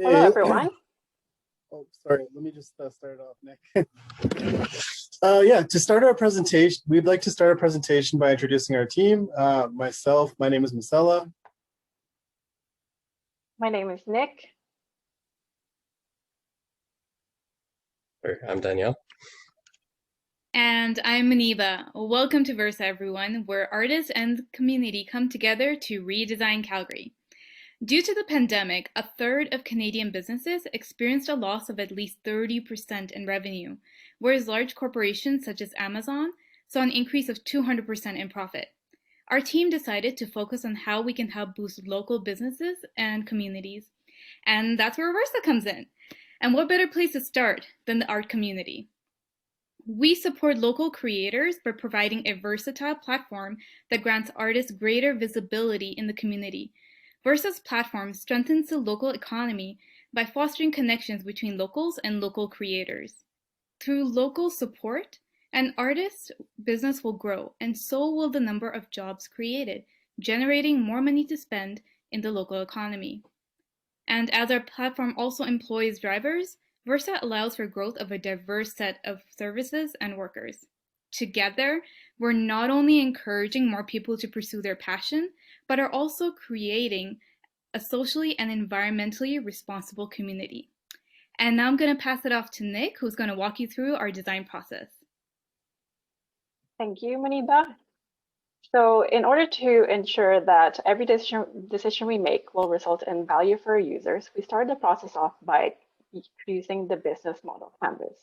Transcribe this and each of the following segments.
Hello, Hey, everyone. oh, sorry. Let me just start it off, Nick. Yeah, to start our presentation, we'd like to start our presentation by introducing our team. My name is Marcella. My name is Nick. I'm Danielle. And I'm Maniba. Welcome to Versa, everyone, where artists and community come together to redesign Calgary. Due to the pandemic, a third of Canadian businesses experienced a loss of at least 30% in revenue, whereas large corporations such as Amazon saw an increase of 200% in profit. Our team decided to focus on how we can help boost local businesses and communities. And that's where Versa comes in. And what better place to start than the art community? We support local creators by providing a versatile platform that grants artists greater visibility in the community. Versa's platform strengthens the local economy by fostering connections between locals and local creators. Through local support, an artist's business will grow, and so will the number of jobs created, generating more money to spend in the local economy. And as our platform also employs drivers, Versa allows for growth of a diverse set of services and workers. Together, we're not only encouraging more people to pursue their passion, but are also creating a socially and environmentally responsible community. And now I'm going to pass it off to Nick, who's going to walk you through our design process. Thank you, Maniba. So in order to ensure that every decision we make will result in value for our users, we started the process off by producing the business model canvas.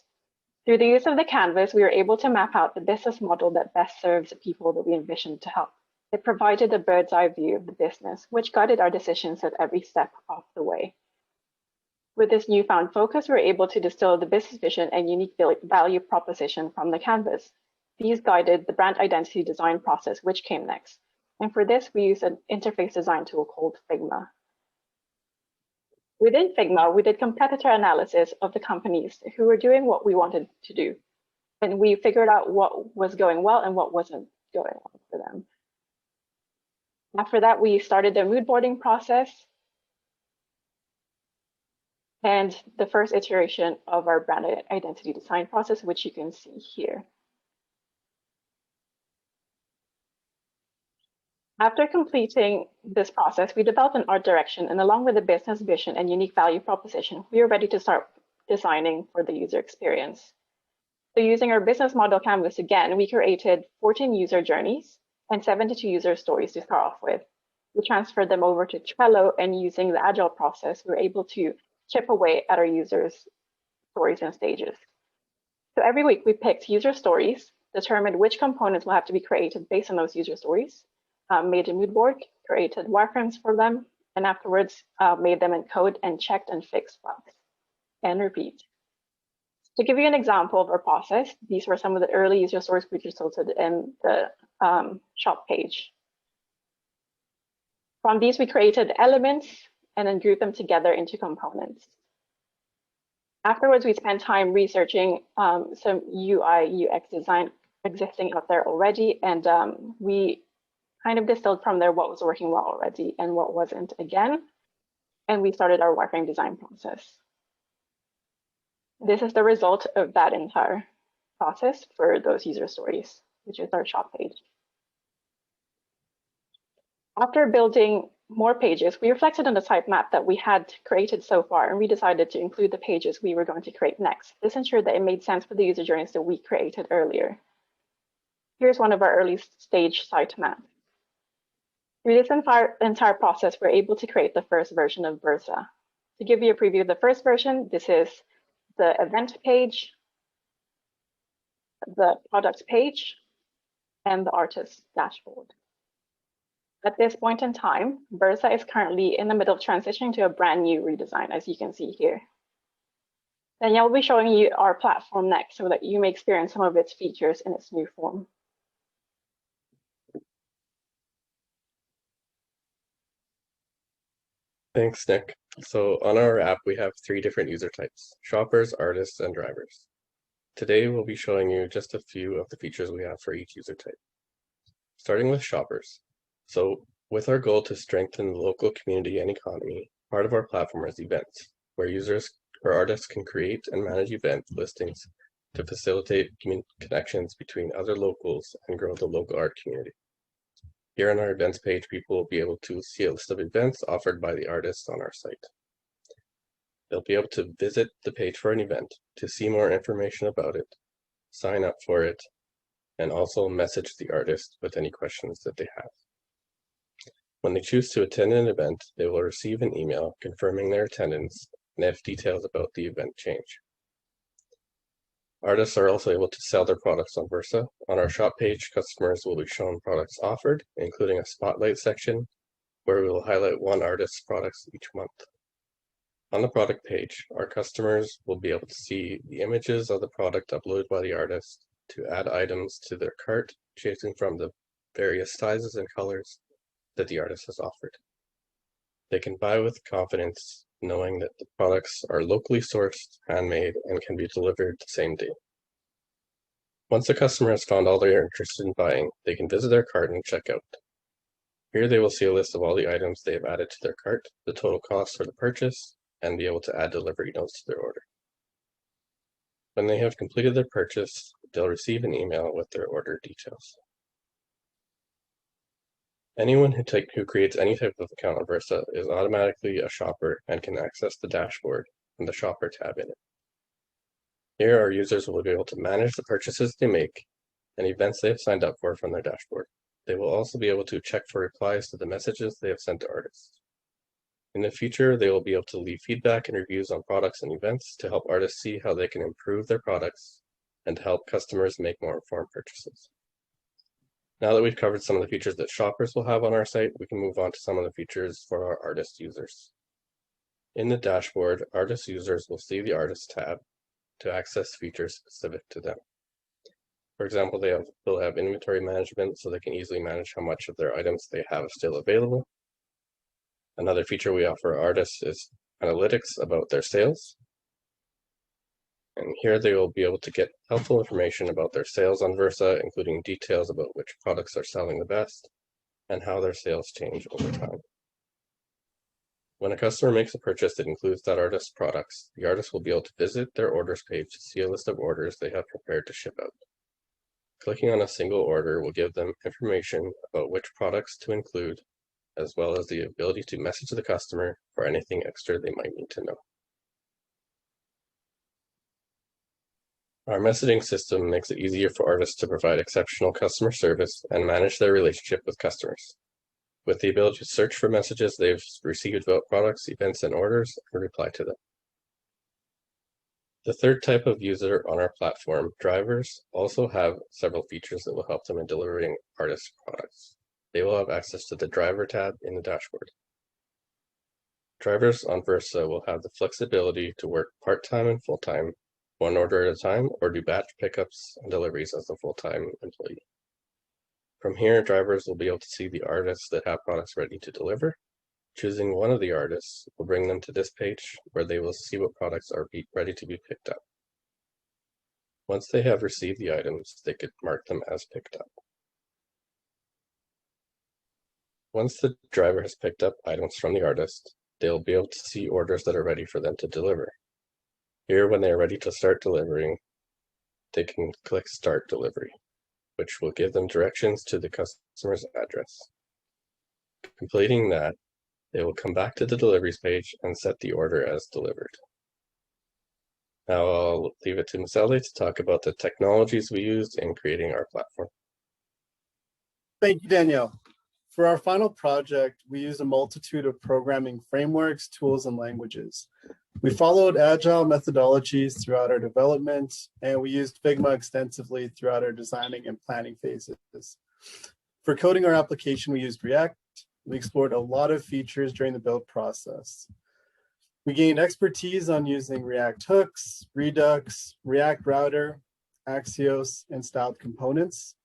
Through the use of the canvas, we were able to map out the business model that best serves the people that we envisioned to help. It provided a bird's eye view of the business, which guided our decisions at every step of the way. With this newfound focus, we were able to distill the business vision and unique value proposition from the canvas. These guided the brand identity design process, which came next. And for this, we used an interface design tool called Figma. Within Figma, we did competitor analysis of the companies who were doing what we wanted to do. And we figured out what was going well and what wasn't going well for them. After that, we started the mood boarding process and the first iteration of our brand identity design process, which you can see here. After completing this process, we developed an art direction, and along with the business vision and unique value proposition, we were ready to start designing for the user experience. So using our business model canvas again, we created 14 user journeys and 72 user stories to start off with. We transferred them over to Trello, and using the Agile process, we were able to chip away at our users' stories and stages. So every week we picked user stories, determined which components will have to be created based on those user stories, made a mood board, created wireframes for them, and afterwards made them in code and checked and fixed bugs, and repeat. To give you an example of our process, these were some of the early user stories which resulted in the shop page. From these, we created elements and then grouped them together into components. Afterwards, we spent time researching some UI, UX design existing out there already, and we kind of distilled from there what was working well already and what wasn't again. And we started our wireframe design process. This is the result of that entire process for those user stories, which is our shop page. After building more pages, we reflected on the sitemap that we had created so far, and we decided to include the pages we were going to create next. This ensured that it made sense for the user journeys that we created earlier. Here's one of our early stage sitemaps. Through this entire process, we're able to create the first version of Versa. To give you a preview of the first version, this is the event page, the product page, and the artist dashboard. At this point in time, Versa is currently in the middle of transitioning to a brand new redesign, as you can see here. Danielle will be showing you our platform next so that you may experience some of its features in its new form. Thanks, Nick. So on our app, we have 3 different user types: shoppers, artists, and drivers. Today, we'll be showing you just a few of the features we have for each user type. Starting with shoppers. So with our goal to strengthen the local community and economy, part of our platform is events. where artists can create and manage event listings to facilitate connections between other locals and grow the local art community. Here on our events page, people will be able to see a list of events offered by the artists on our site. They'll be able to visit the page for an event to see more information about it, sign up for it, and also message the artist with any questions that they have. When they choose to attend an event, they will receive an email confirming their attendance and if details about the event change. Artists are also able to sell their products on Versa. On our shop page, customers will be shown products offered, including a spotlight section where we will highlight one artist's products each month. On the product page, our customers will be able to see the images of the product uploaded by the artist to add items to their cart, choosing from the various sizes and colors that the artist has offered. They can buy with confidence, knowing that the products are locally sourced, handmade, and can be delivered the same day. Once the customer has found all they are interested in buying, they can visit their cart and check out. Here they will see a list of all the items they have added to their cart, the total cost for the purchase, and be able to add delivery notes to their order. When they have completed their purchase, they'll receive an email with their order details. Anyone who creates any type of account on Versa is automatically a shopper and can access the dashboard and the shopper tab in it. Here, our users will be able to manage the purchases they make and events they have signed up for from their dashboard. They will also be able to check for replies to the messages they have sent to artists. In the future, they will be able to leave feedback and reviews on products and events to help artists see how they can improve their products and to help customers make more informed purchases. Now that we've covered some of the features that shoppers will have on our site, we can move on to some of the features for our artist users. In the dashboard, artist users will see the Artist tab to access features specific to them. For example, they'll have inventory management, so they can easily manage how much of their items they have still available. Another feature we offer artists is analytics about their sales. And here they will be able to get helpful information about their sales on Versa, including details about which products are selling the best and how their sales change over time. When a customer makes a purchase that includes that artist's products, the artist will be able to visit their orders page to see a list of orders they have prepared to ship out. Clicking on a single order will give them information about which products to include, as well as the ability to message the customer for anything extra they might need to know. Our messaging system makes it easier for artists to provide exceptional customer service and manage their relationship with customers, with the ability to search for messages they've received about products, events, and orders, and reply to them. The third type of user on our platform, drivers, also have several features that will help them in delivering artist products. They will have access to the driver tab in the dashboard. Drivers on Versa will have the flexibility to work part-time and full-time, one order at a time, or do batch pickups and deliveries as a full-time employee. From here, drivers will be able to see the artists that have products ready to deliver. Choosing one of the artists will bring them to this page where they will see what products are ready to be picked up. Once they have received the items, they could mark them as picked up. Once the driver has picked up items from the artist, they'll be able to see orders that are ready for them to deliver. Here, when they are ready to start delivering, they can click Start Delivery, which will give them directions to the customer's address. Completing that, they will come back to the deliveries page and set the order as delivered. Now I'll leave it to Masele to talk about the technologies we used in creating our platform. Thank you, Danielle. For our final project, we used a multitude of programming frameworks, tools, and languages. We followed agile methodologies throughout our development, and we used Figma extensively throughout our designing and planning phases. For coding our application, we used React. We explored a lot of features during the build process. We gained expertise on using React hooks, Redux, React Router, Axios, and styled components.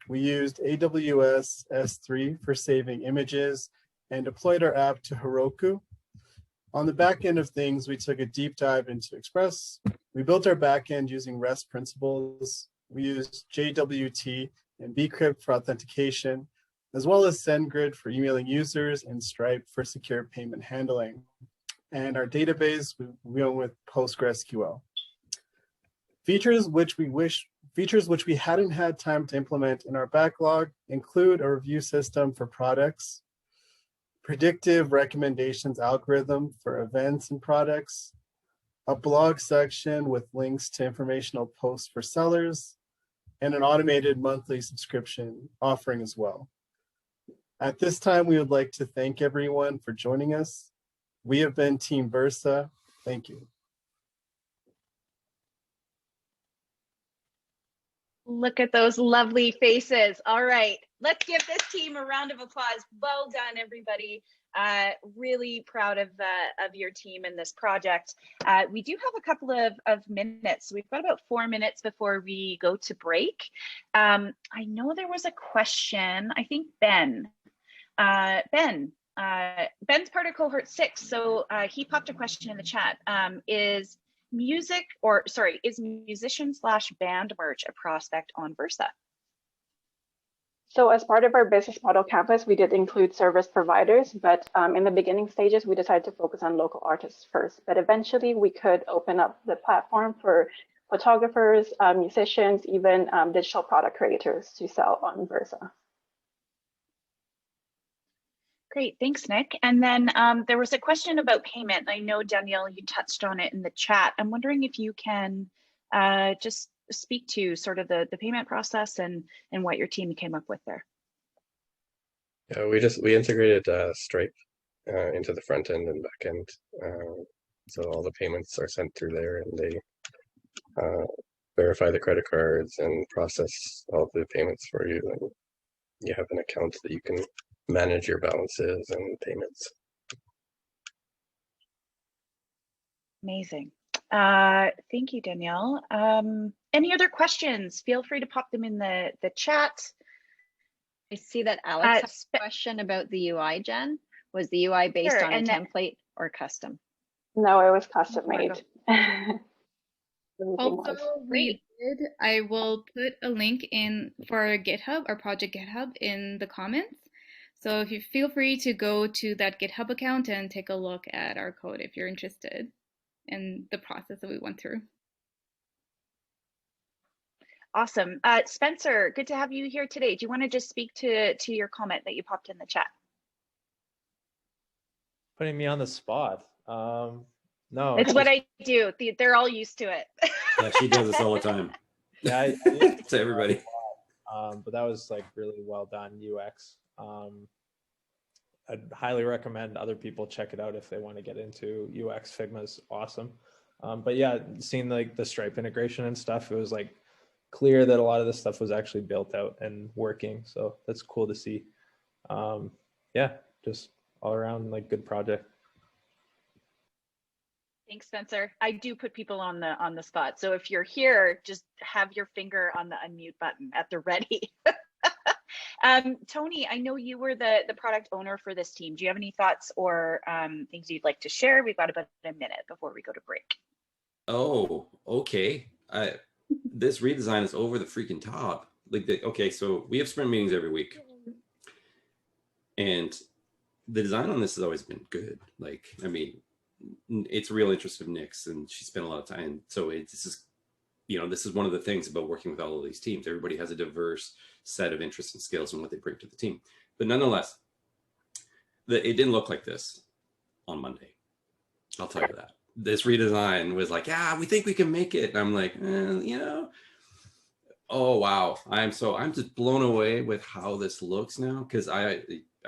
We used AWS S3 for saving images and deployed our app to Heroku. On the back end of things, we took a deep dive into Express. We built our backend using REST principles. We used JWT and Bcrypt for authentication, as well as SendGrid for emailing users and Stripe for secure payment handling. And our database, we went with PostgreSQL. Features which we hadn't had time to implement in our backlog include a review system for products, predictive recommendations algorithm for events and products, a blog section with links to informational posts for sellers, and an automated monthly subscription offering as well. At this time, we would like to thank everyone for joining us. We have been Team Versa. Thank you. Look at those lovely faces. All right, let's give this team a round of applause. Well done, everybody. Really proud of your team in this project. We do have a couple of minutes. We've got about 4 minutes before we go to break. I know there was a question, I think Ben's part of cohort 6, so he popped a question in the chat. Is musician/band merch a prospect on Versa? So as part of our business model campus, we did include service providers, but in the beginning stages, we decided to focus on local artists first. But eventually we could open up the platform for photographers, musicians, even digital product creators to sell on Versa. Great, thanks, Nick. And then there was a question about payment. I know, Danielle, you touched on it in the chat. I'm wondering if you can just speak to sort of the payment process and what your team came up with there. Yeah, we integrated Stripe into the front end and back end. So all the payments are sent through there, and they verify the credit cards and process all the payments for you. And you have an account that you can manage your balances and payments. Amazing. Thank you, Danielle. Any other questions? Feel free to pop them in the chat. I see that Alex has a question about the UI, Jen. Was the UI based on a template or custom? No, it was custom made. Also, I will put a link in for our GitHub, our project GitHub, in the comments. So if you feel free to go to that GitHub account and take a look at our code if you're interested in the process that we went through. Awesome. Spencer, good to have you here today. Do you want to just speak to your comment that you popped in the chat? Putting me on the spot. No. It's what I do. They're all used to it. Yeah, she does this all the time. Yeah, to everybody. But that was like really well done UX. I'd highly recommend other people check it out if they want to get into UX. Figma's awesome. But yeah, seeing like the Stripe integration and stuff, it was like clear that a lot of this stuff was actually built out and working. So that's cool to see. Yeah, just all around like good project. Thanks, Spencer. I do put people on the spot. So if you're here, just have your finger on the unmute button at the ready. Tony, I know you were the product owner for this team. Do you have any thoughts or things you'd like to share? We've got about a minute before we go to break. Oh, okay. This redesign is over the freaking top. Okay, so we have sprint meetings every week. And the design on this has always been good. Like, I mean, it's a real interest of Nick's, and she spent a lot of time. So this is one of the things about working with all of these teams. Everybody has a diverse set of interests and skills and what they bring to the team. But nonetheless, it didn't look like this on Monday. I'll tell you that. This redesign was like, yeah, we think we can make it. And I'm like, oh, wow. I'm just blown away with how this looks now. Because I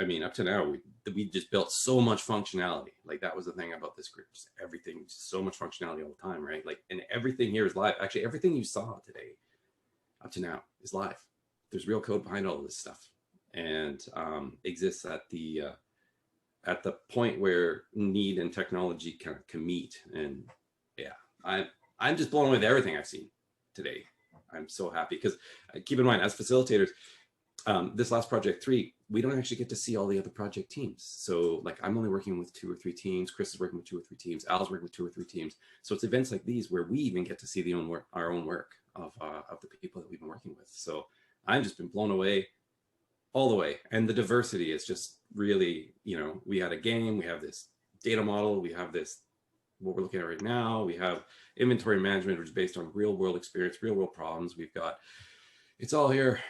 mean, up to now, we just built so much functionality. Like, that was the thing about this group. Just everything, just so much functionality all the time, right? Like, and everything here is live. Actually, everything you saw today up to now is live. There's real code behind all of this stuff, and exists at the point where need and technology kind of can meet. And yeah, I'm just blown away with everything I've seen today. I'm so happy because keep in mind, as facilitators, this last project 3, we don't actually get to see all the other project teams. So like, I'm only working with 2 or 3 teams. Chris is working with 2 or 3 teams. Al's working with 2 or 3 teams. So it's events like these where we even get to see our own work of the people that we've been working with. So I've just been blown away all the way. And the diversity is just really, we had a game, we have this data model. We have this, what we're looking at right now. We have inventory management, which is based on real world experience, real world problems. We've got, it's all here.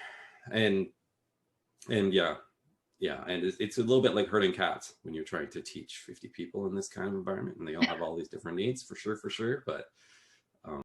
And yeah, and it's a little bit like herding cats when you're trying to teach 50 people in this kind of environment, and they all have all these different needs, for sure. But